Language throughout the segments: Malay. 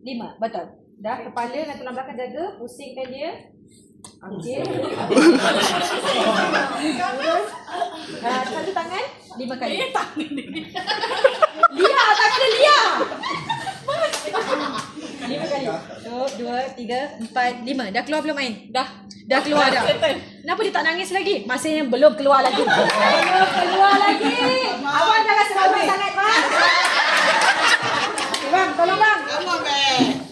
5, betul. Dah kepala nak tulang belakang jaga, pusingkan dia. Okey. Satu tangan 5 kali. Lia, tangan dia Lia. 5 kali. 1, 2, 3, 4, 5. Dah keluar belum Ain? Dah keluar dah. Kenapa dia tak nangis lagi? Masih yang belum keluar lagi. Belum keluar lagi. Abang jangan seronok sangat, bang. Okay, bang, tolong bang. Come on, man.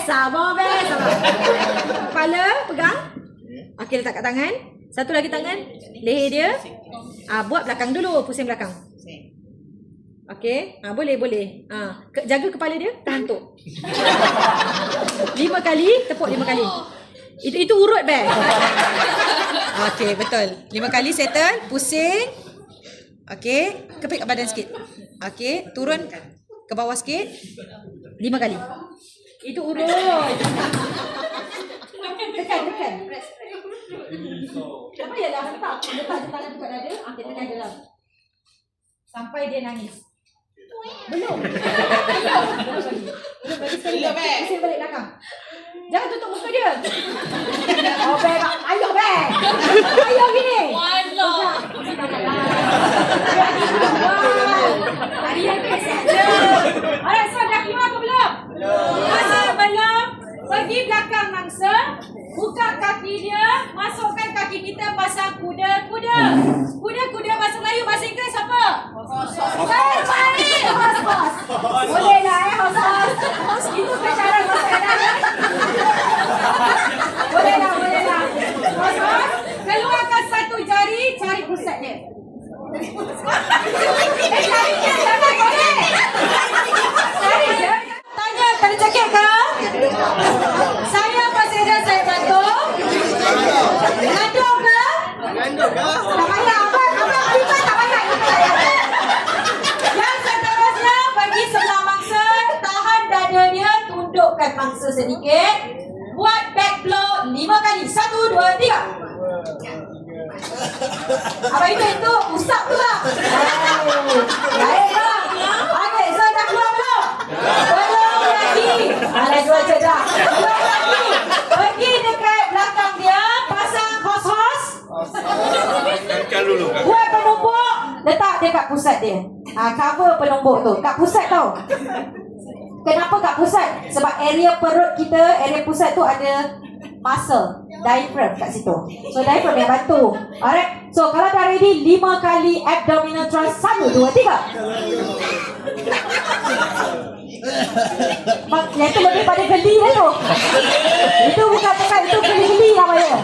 Sabar. Kepala pegang. Okey, letak kat tangan. Satu lagi tangan leher dia. Buat belakang dulu, pusing belakang. Okey, boleh. Jaga kepala dia, terhantuk. 5 kali, tepuk 5 kali. Itu urut beg. Okey, betul. 5 kali settle, pusing. Okey, kepit kat badan sikit. Okey, turun ke bawah sikit. 5 kali. Itu urut. Tekan. Tak payahlah letak tangan tu kat dada. Okey, tekan dalam. Sampai dia nangis. Belum. Belum lagi sekali. Pusing balik belakang. Jangan tutup muka dia. Beg. Ayuh beg. Ayuh gini. Hari yang biasa je. Alright, so dah keluar ke belum? Masih belum. Pergi belakang mangsa. Buka kaki dia. Masukkan kaki kita pasang kuda. Kuda bahasa Melayu. Bahasa Inggeris apa? Baik. Hos. Boleh lah hos. Itu cara masakan. Boleh lah. Hos. Keluarkan satu jari. Cari pusat dia. Cari dia. Jangan boleh. Cari je. Tanya, kena cekik ke? Saya pasien saya bantu. Ngandung ke? Tak payah. Abang tak payah. Yang seterusnya, pergi sebelah mangsa. Tahan dada dia. Tundukkan mangsa sedikit. Buat back blow 5 kali. 1, 2, 3. Abang itu usap tu lah. Baik bang. Okey, so dah keluar belum? Belum lagi. Ada 2 je dah. Belum lagi. Pergi dekat belakang dia. Pasang hos-hos. Buat penumbuk. Letak dia kat pusat dia. Cover penumbuk tu. Kat pusat tau. Kenapa kat pusat? Sebab area perut kita, area pusat tu ada muscle, diaphragm kat situ. So diaphragm yang bantu. Alright. So kalau dah ready, 5 kali abdominal thrust. 1, 2, 3. Yang tu lebih pada geli lah tu. Itu bukan tekan, itu geli-geli namanya.